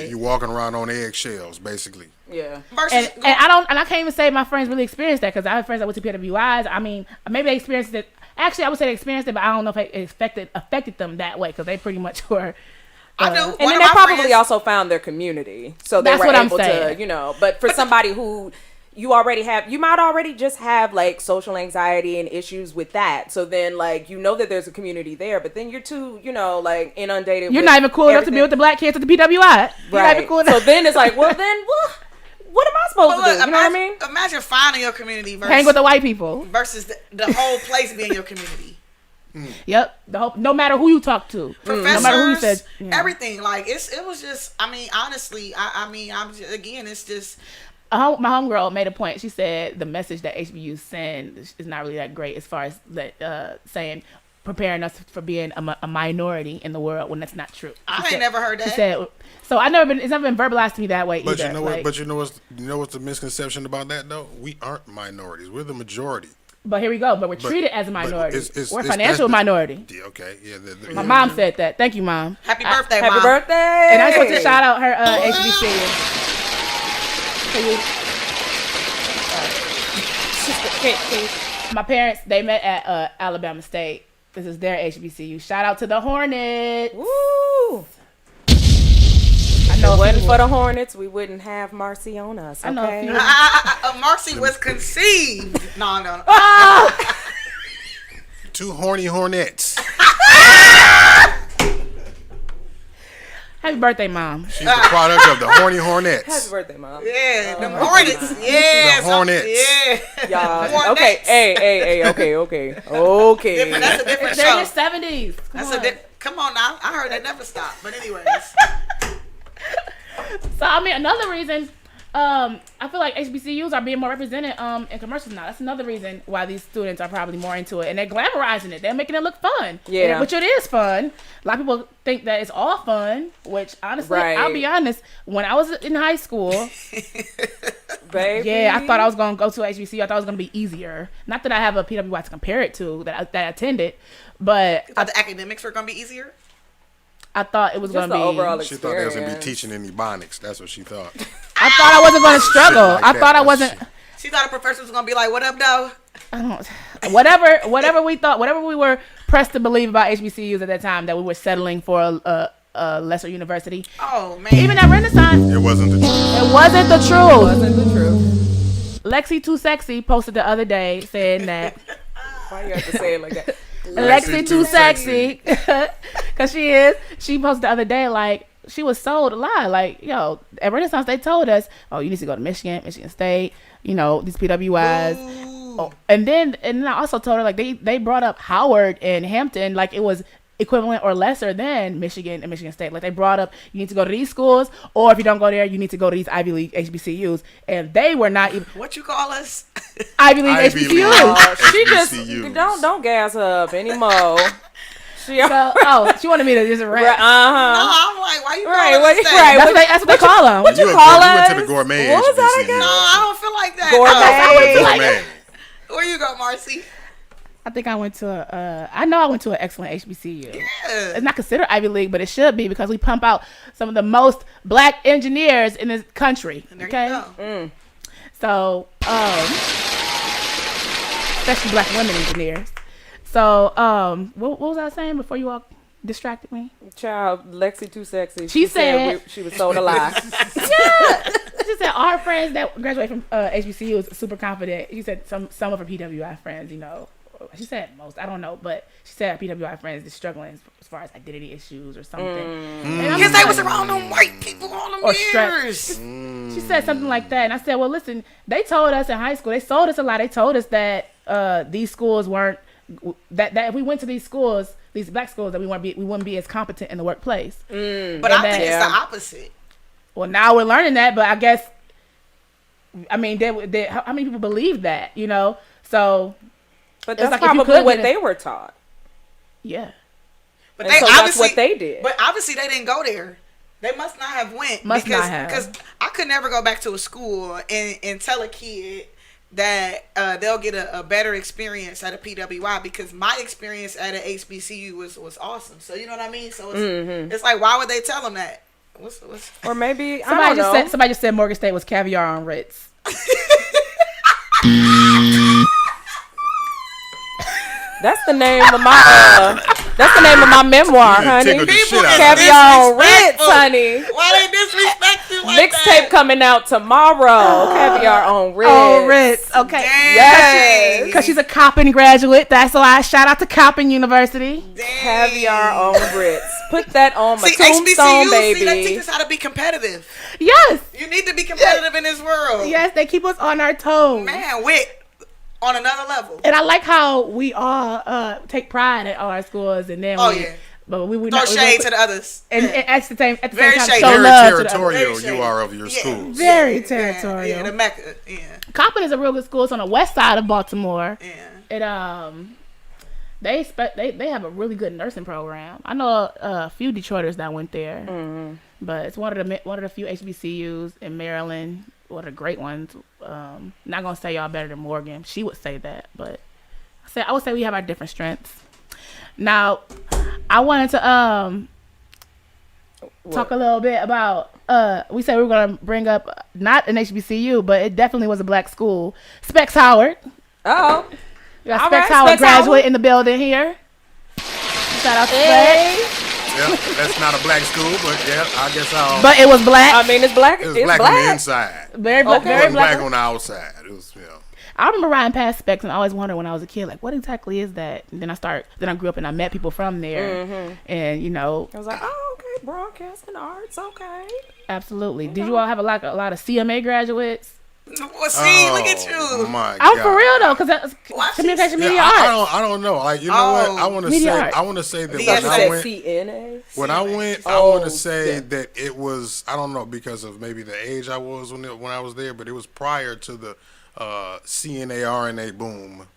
You're walking around on eggshells, basically. Yeah. And I can't even say my friends really experienced that because I have friends that went to PWIs. I mean, maybe they experienced it. Actually, I would say they experienced it, but I don't know if it affected them that way because they pretty much were. I know. And then they probably also found their community, so they were able to, But for somebody who you might already just have like social anxiety and issues with that. So then like that there's a community there, but then you're too like inundated. You're not even cool enough to be with the black kids at the PWI. Right. You're not even cool enough. So then it's like, well then what am I supposed to do? You know what I mean? Imagine finding your community versus hang with the white people versus the whole place being your community. Yep. No matter who you talk to, professors, no matter who you said, everything. Like it was just. I mean, honestly, it's just. My homegirl made a point. She said the message that HBU send is not really that great as far as saying preparing us for being a minority in the world when that's not true. I ain't never heard that. She said, so it's never been verbalized to me that way But either. you know what? But you know what's the misconception about that though? We aren't minorities. We're the majority. But here we go. But we're treated as a minority. We're a it's financial minority. Yeah, okay. Yeah. My mom said that. Thank you, Mom. Happy birthday, Mom. Happy birthday. And I just want to shout out her HBCU. My parents, they met at Alabama State. This is their HBCU. Shout out to the Hornets. Woo! I know if it wasn't people- for the Hornets, we wouldn't have Marci on us. Okay? I know a few- Marci was conceived. No. Two horny hornets. Happy birthday, Mom. She's the product of the horny hornets. Happy birthday, Mom. Yeah, them Hornets. Yeah, The Hornets. Yeah. Y'all. Hornets. Okay. Hey. Okay. Different, that's a different They're in show. the 70s. Come on now. I heard they never stop. But anyways. So, I mean, another reason, I feel like HBCUs are being more represented in commercials now. That's another reason why these students are probably more into it. And they're glamorizing it. They're making it look fun. Yeah. Which it is fun. A lot of people think that it's all fun, which honestly, Right. I'll be honest, when I was in high school, Baby. yeah, I thought I was going to go to a HBCU. I thought it was going to be easier. Not that I have a PWI to compare it to that I attended, but You thought the academics were going to be easier? I thought it was Just going to the be... overall She thought they was gonna be experience. teaching in Ebonics. That's what she thought. I thought I wasn't going to struggle. Shit like I that. thought I That's wasn't... shit. She thought the professor was going to be like, what up, though? I don't, whatever we thought, whatever we were pressed to believe about HBCUs at that time, that we were settling for a lesser university. Oh, man. Even at Renaissance, It wasn't the truth. it wasn't the truth. Wasn't the truth. Lexi Too Sexy posted the other day saying that Why you have to say it like that? Lexi Too Sexy, because she is. She posted the other day like she was sold a lie. Like, yo, at Renaissance they told us, oh, you need to go to Michigan State. You know, these PWIs. Oh, and then I also told her like they brought up Howard and Hampton like it was equivalent or lesser than Michigan and Michigan State. Like they brought up you need to go to these schools, or if you don't go there, you need to go to these Ivy League HBCUs, and they were not even What you call us? Ivy League Ivy HBCUs. League. She just HBCUs. don't gas her up anymore. She So, she wanted me to just rant. No, uh-huh. I'm like, why you Right, calling what- us that? right. That's what they call them. What you You call went us? to the gourmet What was that HBCU. again? No, I don't feel like that. Gourmet. Gourmet. Where you go, Marci? I think I went to I know I went to an excellent HBCU. Yeah. It's not considered Ivy League, but it should be because we pump out some of the most black engineers in this country. And there Okay, you go. so especially black women engineers. So what was I saying before you all distracted me? Child, Lexi Too Sexy. She said- she was sold a lie. Yeah, she said our friends that graduate from HBCU is super confident. She said some of her PWI friends, you know. She said most, I don't know, but she said her PWI friends is struggling as far as identity issues or something. And I'm Because they like- was around them white people all them Or stress. years. She said something like that, and I said, "Well, listen, they told us in high school, they sold us a lot. They told us that these schools weren't that if we went to these schools, these black schools, that we wouldn't be as competent in the workplace." But And I then- think it's the opposite. Well, now we're learning that, but I guess, I mean, how many people believe that, you know? So But It's that's like if you probably could what get they were taught. yeah, But And they so that's obviously what they did. But obviously they didn't go there. They must not have went. Must not have. Because I could never go back to a school and tell a kid that they'll get a better experience at a PWI because my experience at an HBCU was awesome. So you know what I mean? So it's like, why would they tell them that? What's Or maybe somebody just said Morgan State was caviar on Ritz. That's the name of my that's the name of my memoir, You honey. tickled the shit out of Caviar on Ritz, disrespectful. honey. Why they disrespect you like Mixtape that? coming out tomorrow. Caviar on Ritz. Oh, Ritz. Okay. Yes. Because she's a Coppin graduate. That's why I shout out to Coppin University. Caviar on Ritz. Put that on my See, tombstone, HBCUs, see, they teach baby. us how to be competitive. Yes. You need to be competitive in this world. Yes, they keep us on our toes. Man, wit on another level. And I like how we all take pride at all our schools, and then Oh, yeah. but we Throw not shade to the others. and Yeah. at the same Very time shady. show Very love to the territorial Very shady. you are of your Yeah. schools. Very Yeah, territorial. Yeah, the Mecca. Yeah. Coppin is a real good school. It's on the west side of Baltimore. Yeah. It They have a really good nursing program. I know a few Detroiters that went there, but it's one of the few HBCUs in Maryland. One of the great ones. Not gonna say y'all better than Morgan. She would say that, but I would say we have our different strengths. Now, I wanted to talk a little bit about. We said we were gonna bring up not an HBCU, but it definitely was a black school. Specs Howard. Oh. We got Specs Howard graduate in the building here. Shout out to Specs. Yep, that's not a black school, but yeah, I guess I'll. But it was black. I mean, it's black. It was black on the inside. Very black. It wasn't black on the outside. It was, I remember riding past Specs and I always wondered when I was a kid, like, what exactly is that? And then I grew up and I met people from there, and I was like, oh, okay, broadcasting arts, okay. Absolutely. Did you all have a lot of CMA graduates? Well, see, look at you. My I'm God. for real though, because that's communication media arts. I don't know. Like, you know what? I want to say that Yes, when I went, CNA. when I went, I want to say that it was, I don't know, because of maybe the age I was when I was there, but it was prior to the CNA RNA boom.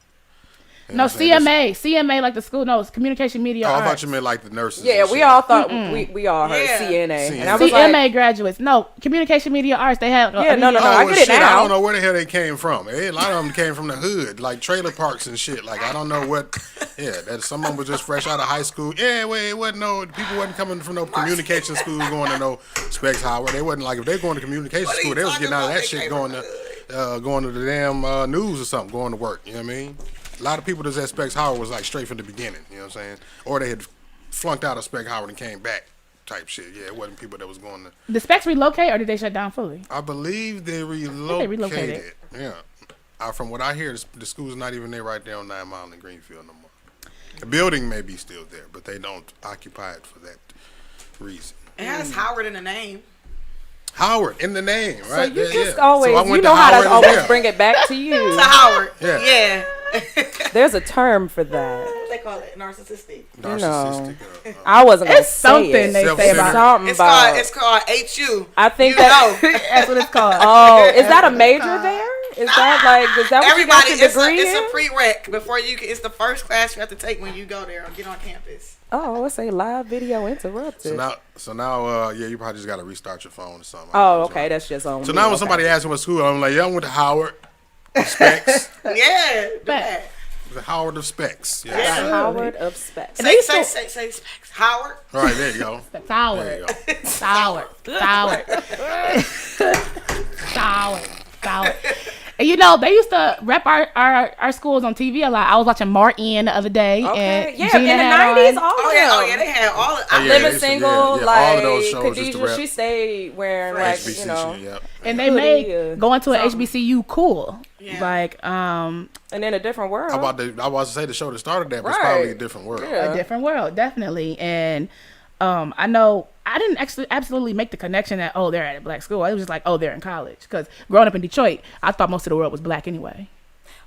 You know No, CMA like the school. No, it's communication media I arts. thought you meant like the nurses. Yeah, and we shit. all thought we all heard CNA. And I was CMA like, graduates. No, communication media arts. They had no. I get it shit, now. I don't know where the hell they came from. A lot of them came from the hood, like trailer parks and shit. Like, I don't know what. Yeah, that some of them was just fresh out of high school. Yeah, it wasn't people wasn't coming from no communication school going to no Specs Howard. They wasn't like, if they going to communication school, they was getting out of that shit going to the damn news or something, going to work. You know what I mean? A lot of people that's at Specs Howard was like straight from the beginning, you know what I'm saying? Or they had flunked out of Specs Howard and came back type shit. Yeah, it wasn't people that was going to... Did Specs relocate or did they shut down fully? I believe they relocated. Yeah. From what I hear, the school's not even there right there on 9 Mile in Greenfield no more. The building may be still there, but they don't occupy it for that reason. It has Howard in the name. Howard in the name, right? So you there, just yeah. always, So you know how to always bring it back to you. To Howard. Yeah. There's a term for that. What they call it? Narcissistic. Narcissistic. I wasn't going to It's say something it. they say about Something about It's called HU. I think that's That's what it's called. Oh, is that a major there? Is that what everybody. you got your degree It's in? a prereq before you. It's the first class you have to take when you go there or get on campus. Oh, let's say live video interrupted. So now, you probably just got to restart your phone or something. Oh, okay, that's just on. So now when somebody asks me what school, I'm like, yeah, I went to Howard of Specs. Yeah, do that. The Howard of Specs. Yeah. The Howard of Specs. Say Specs. Howard. All right, there you go. Specs Howard. There you go. Sour. And they used to rep our schools on TV a lot. I was watching Marci the other day. Okay. And Yeah, Gina in the had 90s, on. all of them. Oh yeah, they had all of Living Single, all of like those shows used to Khadijah, rep. she stayed wearing like, HBCU, yeah. And they made going to an HBCU cool. Yeah. Like, and in a different world. I was to say the show that started that was Right. probably a different world. Yeah. a different world, definitely. And I know I didn't actually absolutely make the connection that, they're at a black school. It was just like, they're in college. Because growing up in Detroit, I thought most of the world was black anyway.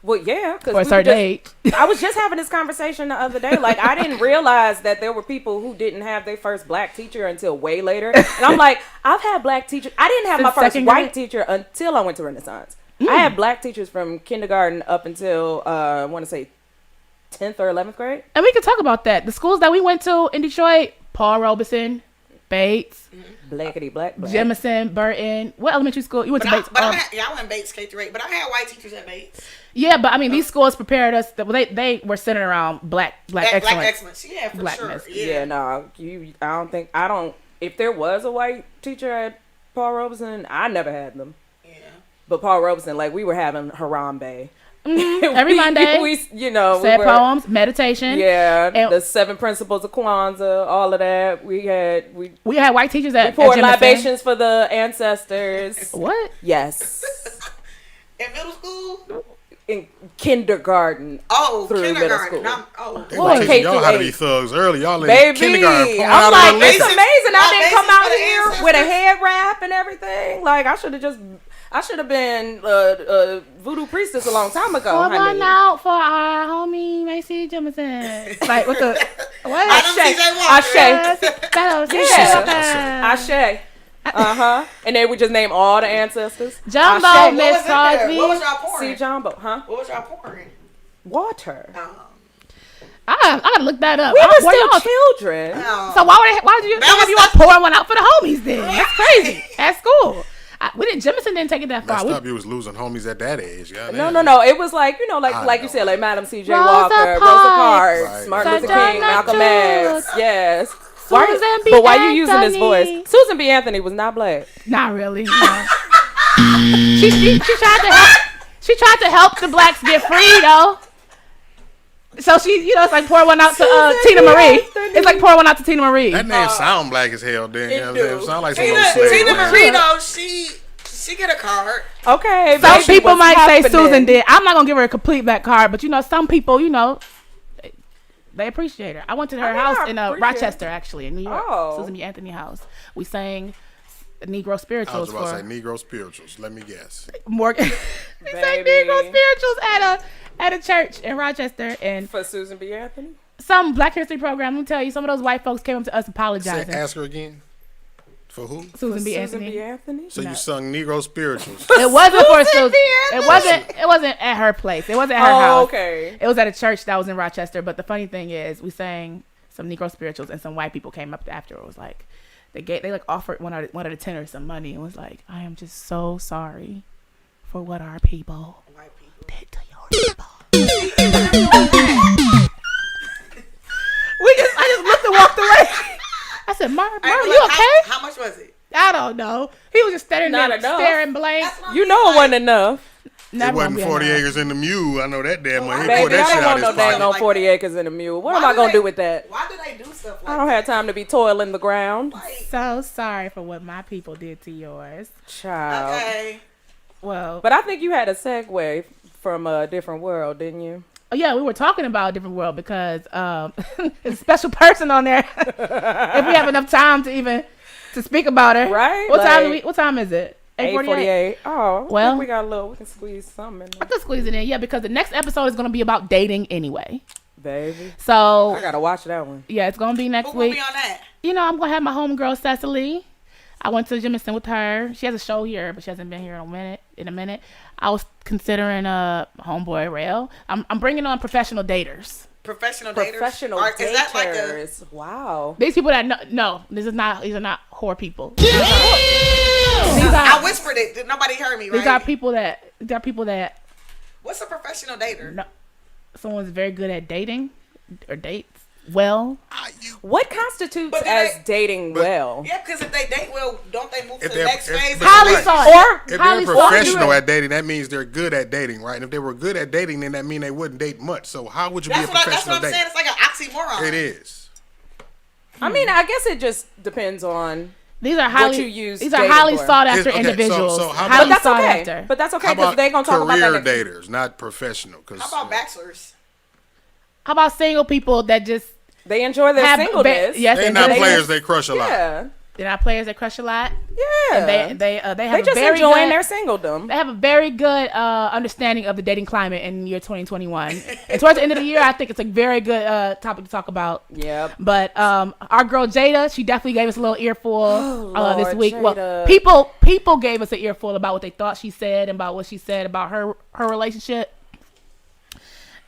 Well, yeah, For a certain age. I was just having this conversation the other day. Like, I didn't realize that there were people who didn't have their first black teacher until way later. And I'm like, I've had black teachers. I didn't have Since my first second white grade? teacher until I went to Renaissance. I had black teachers from kindergarten up until, I want to say, 10th or 11th grade. And we can talk about that. The schools that we went to in Detroit, Paul Robeson, Bates, Blackity black. Jemison, Burton. What elementary school? You went to Bates? I went Bates K-8, but I had white teachers at Bates. Yeah, but I mean, these schools prepared us. They were centered around black excellence. Black excellence, yeah, for Blackness. sure. Yeah, no, I don't. If there was a white teacher at Paul Robeson, I never had them. Yeah. But Paul Robeson, like, we were having Harambe. Every Monday. we Said poems, meditation. Yeah, And the 7 principles of Kwanzaa, all of that. We had white teachers at poured Jemison. libations for the ancestors. What? Yes. In middle school? In kindergarten. Oh, through kindergarten. middle school. They Like were K teaching y'all through how to 8. be thugs early. Y'all in Baby, kindergarten. I'm like, it's basics- amazing. I didn't come basics out for the here with a ancestors. head wrap and everything. Like, I should have been voodoo priestess a long time ago. Pour honey. one out for our homie Macy Jemison. Like what the what? Ashe. Ashe. Ashe. And they would just name all the ancestors. Jumbo, Ashe. Miss What was Crosby. y'all pouring? See Jumbo, huh? What was y'all pouring? Water. I gotta look that up. We were Were y'all- still children. So why did you have you all pour one out for the homies then? That's crazy. At school. Jemison didn't take it that far. Messed up. You was losing homies at that age. No. It was like, like you said, like Madam C.J. Rosa Walker, Rosa Parks, Parks, Martin Luther Sojourner King, Malcolm Truth, X. Yes. Susan B. But why you using his Anthony? voice? Susan B. Anthony was not black. Not really. No. she tried to help. She tried to help the blacks get free though. So she, it's like pour one out to Tina Marie. It's like pour one out to Tina Marie. That name sound black as hell. Then you know what I'm saying? It sound like some Tina, little slave. Tina man. Marie, though, she get a card. Okay. Some baby, people what's might say happening? Susan did. I'm not gonna give her a complete black card, but some people, they appreciate her. I went to her house in Rochester, actually, in New York. Oh. Susan B. Anthony house. We sang Negro spirituals. I was about to say Negro spirituals. Let me guess. Morgan. We sang Negro spirituals at a church in Rochester, and For Susan B. Anthony? some Black History program. Let me tell you, some of those white folks came up to us apologizing. Ask her again. For who? Susan B. Susan Anthony. B. Anthony? So you sung Negro spirituals. It wasn't for Susan. It wasn't at her place. It wasn't at her house. Okay. It was at a church that was in Rochester. But the funny thing is, we sang some Negro spirituals, and some white people came up after. It was like they offered one of the tenors some money, and was like, "I am just so sorry for what our people did to your people." I just looked and walked away. I said, Mar, you okay? How much was it? I don't know. He was just staring Not there, enough. staring blank. You know it wasn't enough. It wasn't 40 acres in the mule. I know that damn money. He Baby, poured that I shit don't out want his no dang pocket. on 40 acres in a mule. What am Why I do going to they- do with that? Why do they do stuff like I don't have time to be toiling the ground. So sorry for what my people did to yours. Child. Okay. Well, But I think you had a segue from a different world, didn't you? oh yeah, we were talking about a different world because there's a special person on there. If we have enough time to speak about her, Right? What time is it? 8:48. 8:48. Oh, Well- we can squeeze something in I there. could squeeze it in, yeah, because the next episode is going to be about dating anyway. Baby. So I got to watch that one. yeah, it's going to be next Who will week. be on that? I'm going to have my homegirl Cecily. I went to Jemison with her. She has a show here, but she hasn't been here in a minute. I was considering homeboy Rail. I'm bringing on professional daters. Professional daters? Professional Or is that like a... daters. Wow. These people that no, these are not whore people. I whispered it. Did nobody heard me, right? These are people that What's a professional dater? no, someone's very good at dating or dates well. What constitutes But do as they- dating well? Yeah, because if they date well, don't they move to If the they're- next if- phase? but Highly right. sought. Or If highly they're sought professional after. at dating, that means they're good at dating, right? And if they were good at dating, then that means they wouldn't date much. So how would you That's be a what professional I'm saying. date? It's like an oxymoron. It is. I mean, I guess it just depends on. These are highly you use these are dating highly for. sought after Okay, so individuals. how highly about- That's sought okay. after. But that's okay How because about they're going to talk about career that next. daters, not professional? Cause, How about bachelors? How about single people that just They enjoy their have singleness. yes, they're and not they- players. They crush a lot. Yeah. They're not players that crush a lot. Yeah. And they have They a just very enjoying good, their singledom. They have a very good understanding of the dating climate in year 2021. And towards the end of the year, I think it's a very good topic to talk about. Yep. But our girl Jada, she definitely gave us a little earful this Lord, week. Well, Jada. people gave us an earful about what they thought she said and about what she said about her relationship.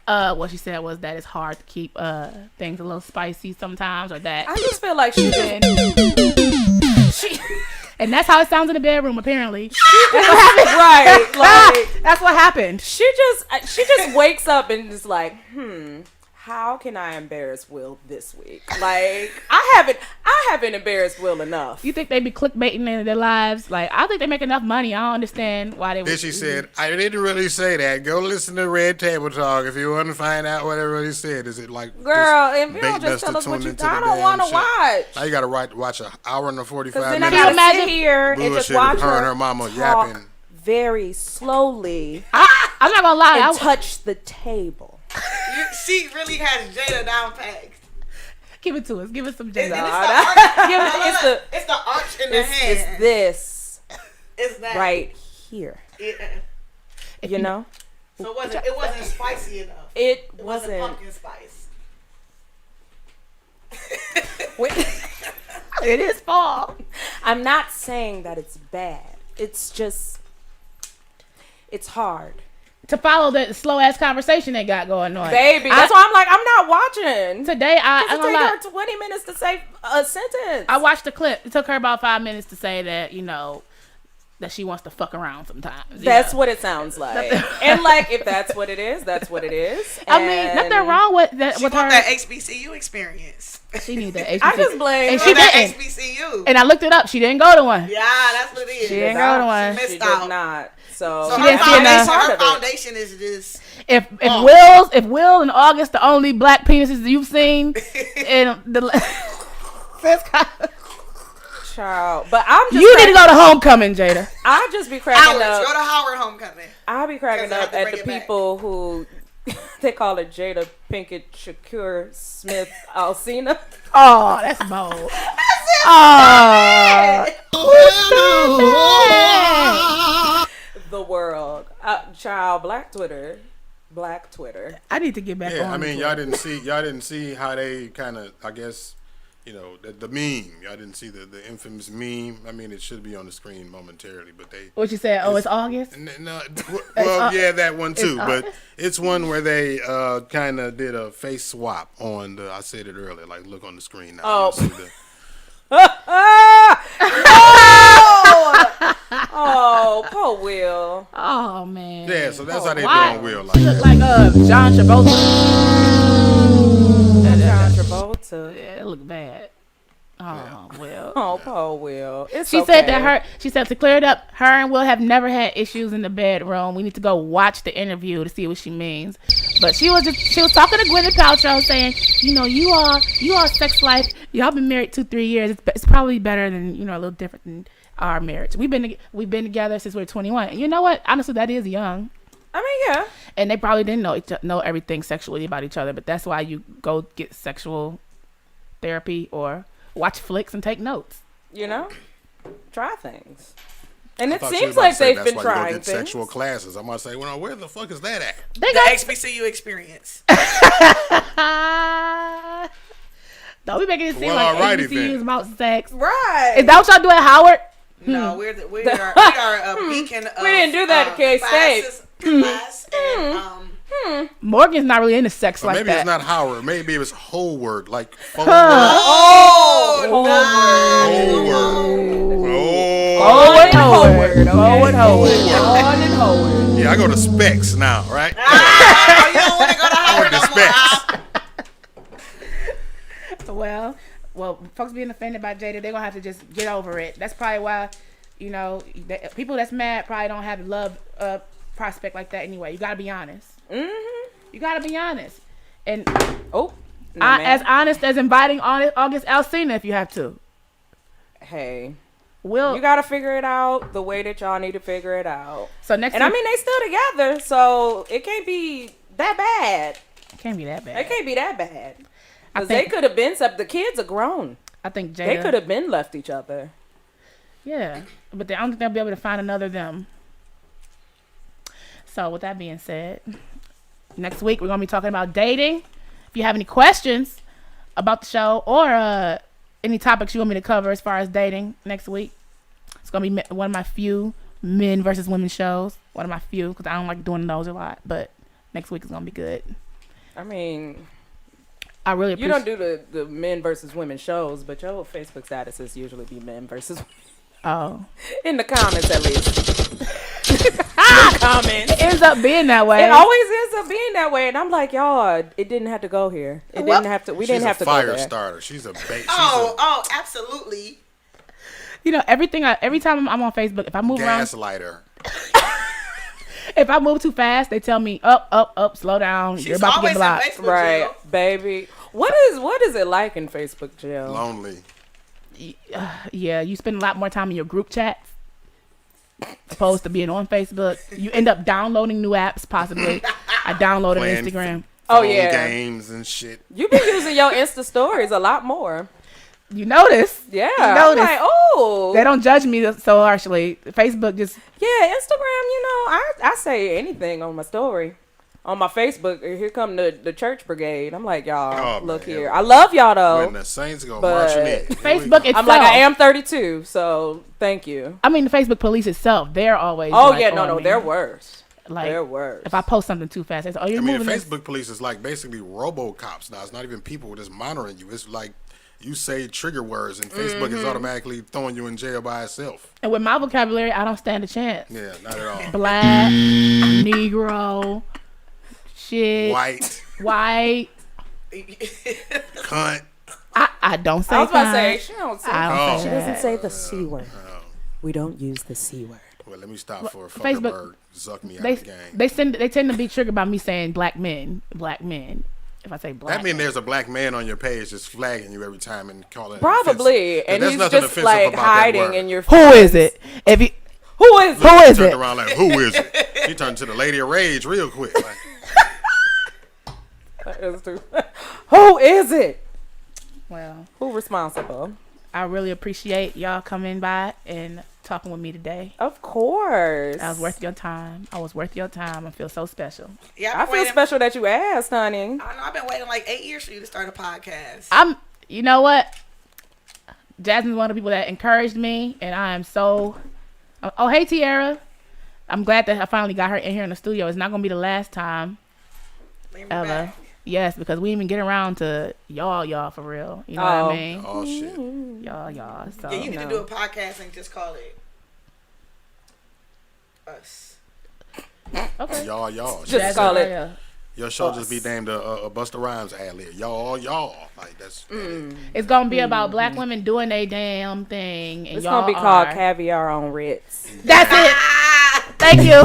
What she said was that it's hard to keep things a little spicy sometimes, or that I just feel like she just. and that's how it sounds in the bedroom. Apparently, Right. Like, that's what happened. she just wakes up and is like, how can I embarrass Will this week? Like, I haven't embarrassed Will enough. You think they be clickbaiting in their lives? Like, I think they make enough money. I don't understand why they. Then she said, I didn't really say that. Go listen to Red Table Talk if you want to find out what I really said. Is it like, Girl, if you baiting don't just us tell to us what tune you into the I don't damn want to shit? watch. Now you got to watch an hour and a 45 Because then I minutes. Can you gotta sit imagine? here and just Bullshit watch of her and her her mama talk yapping. very slowly I'm not gonna lie. and touch the table. She really has Jada down packed. Give it to us. Give us some And Jada. it's the arch in the hand. It's this It's that. right here. Yeah. You know? So it wasn't spicy enough. It It wasn't wasn't. pumpkin spice. It is fall. I'm not saying that it's bad. It's just, it's hard. to follow that slow ass conversation they got going on. Baby, that's why I'm like, I'm not watching. Today, It took her 20 minutes to say a sentence. I watched the clip. It took her about 5 minutes to say that, that she wants to fuck around sometimes. That's what it sounds like. And like, if that's what it is, that's what it is. I mean, nothing wrong with that. She with want her that HBCU experience. She needs that HBCU. I just blame and her. she that didn't. HBCU. And I looked it up. She didn't go to one. Yeah, that's what it is. She didn't go to one. She She missed did out. not. So So She her didn't see enough. foundation, her foundation is just If Oh. if Will and August the only black penises you've seen in the child. But I'm just you need to go to homecoming, Jada. I'll just be cracking Howard. Go up. to Howard homecoming. I'll be cracking Because I have up to at bring the it back. people who they call it Jada Pinkett Shakur Smith Alcina. Oh, that's bold. Oh, The world. Child, Black Twitter. I need to get back Yeah, on. I mean, Twitter. y'all didn't see how they kind of, I guess, the meme. Y'all didn't see the infamous meme. I mean, it should be on the screen momentarily, but they. What you said? Oh, it's August. No, yeah, that one too. But it's one where they kind of did a face swap on the. I said it earlier. Like, look on the screen now. Oh. You'll see the, Oh, poor Will. Oh man. yeah, so that's how they do Why? on Will. Like She look that. like John Travolta. John Travolta. Yeah, it look bad. Oh well. Oh, poor Will. It's She okay. said that she said to clear it up, her and Will have never had issues in the bedroom. We need to go watch the interview to see what she means. But she was talking to Gwyneth Paltrow saying, you all sex life, y'all been married 2-3 years. It's probably better than, a little different than our marriage. We've been together since we were 21. And you know what? Honestly, that is young. I mean, yeah. And they probably didn't know everything sexually about each other, but that's why you go get sexual therapy or watch flicks and take notes. Try things. And I it thought you seems was about like to say they've that's been why you go trying get things. sexual classes. I'm gonna say, well, where the fuck is that at? They The got HBCU experience. don't be making it seem Well, like alrighty HBCU is then. about sex. Right. Is that what y'all do at Howard? No, we are a beacon of We didn't do that at K-State. Class and Morgan's not really into sex Or like maybe that. it's not Howard. Maybe it was Howard, like forward. oh, Howard. Forward, Howard. Yeah, I go to Specs now, right? Oh, you don't want to go to Howard no more. Specs. Well, folks being offended by Jada, they're gonna have to just get over it. That's probably why, people that's mad probably don't have love prospect like that anyway. You gotta be honest. You gotta be honest. And as honest as inviting August Alsina if you have to. Hey, Will you gotta figure it out the way that y'all need to figure it out. so next And week, I mean, they still together, so it can't be that bad. it can't be that bad. It can't be that bad. I Because they think could have been, the kids are grown. I think They Jada. could have been left each other. Yeah, but I don't think they'll be able to find another them. So with that being said, next week we're gonna be talking about dating. If you have any questions about the show or any topics you want me to cover as far as dating next week, it's gonna be one of my few men versus women shows. One of my few because I don't like doing those a lot. But next week is gonna be good. I mean, I really you appreciate. don't do the men versus women shows, but your Facebook statuses usually be men versus Oh, in the comments at least. In the comments. it ends up being that way. It always ends up being that way, and I'm like, y'all, it didn't have to go here. It didn't have to. We didn't have to She's a go fire there. starter. She's a bait. Absolutely. Every time I'm on Facebook, if I move around, Gaslighter. if I move too fast, they tell me up, slow down. You're She's about to always get in blocked. Facebook Right, jail. baby. What is it like in Facebook jail? Lonely. Yeah, you spend a lot more time in your group chats opposed to being on Facebook. You end up downloading new apps, possibly. I downloaded Playing Instagram. Oh, phone yeah. games and shit. You've been using your Insta stories a lot more. You notice? Yeah. You I'm notice. like, oh. They don't judge me so harshly. Facebook just Yeah, Instagram, I say anything on my story. On my Facebook, here come the church brigade. I'm like, y'all, Oh, look man. here. I love y'all, When though. the Saints go But marching in. Facebook itself. I'm like, I am 32, so thank you. I mean, the Facebook police itself, they're always Oh, like, yeah, on no, me. they're worse. Like, They're worse. if I post something too fast, they say, "Oh, you're I mean, moving." the this. Facebook police is like basically RoboCops now. It's not even people just monitoring you. It's like you say trigger words, and Facebook is automatically throwing you in jail by itself. And with my vocabulary, I don't stand a chance. Yeah, not at all. Black, Negro, shit, white, Cunt. I don't say. I was about to say cunt. she don't say. I don't She say doesn't that. say the C word. We don't use the C word. Well, let me stop for a Facebook- Fuckerberg. Zuck me out They of the game. they tend to be triggered by me saying black men. If I say black, That means there's a black man on your page just flagging you every time and calling it Probably, offensive. and There's he's nothing just offensive like about that hiding word. in your. who is it? If you Who is who it? is Turned it? around like, who is it? He turned to the lady of rage real quick. Like, Who is it? Well, Who responsible? I really appreciate y'all coming by and talking with me today. Of course. That was worth your time. I feel so special. Yeah, I feel special that you asked, honey. I know. I've been waiting like 8 years for you to start a podcast. You know what? Jasmine's one of the people that encouraged me, and I am so. Oh, hey, Tiara. I'm glad that I finally got her in here in the studio. It's not gonna be the last time Bring me ever. back. Yes, because we didn't even get around to y'all for real. You know what I mean? oh shit. Y'all. So Yeah, you need to do a podcast and just call it Us. okay. Y'all. Just call it. Yeah. Your show just be named a Busta Rhymes ad lib. Y'all. Like that's. It's gonna be about black women doing their damn thing, and It's y'all gonna be called are- Caviar on Ritz. That's it. Thank you.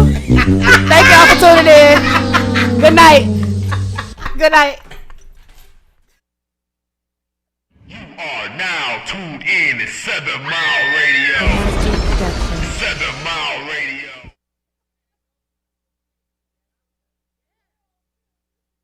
Thank y'all for tuning in. Good night. Good night. You are now tuned in to 7 Mile Radio. 7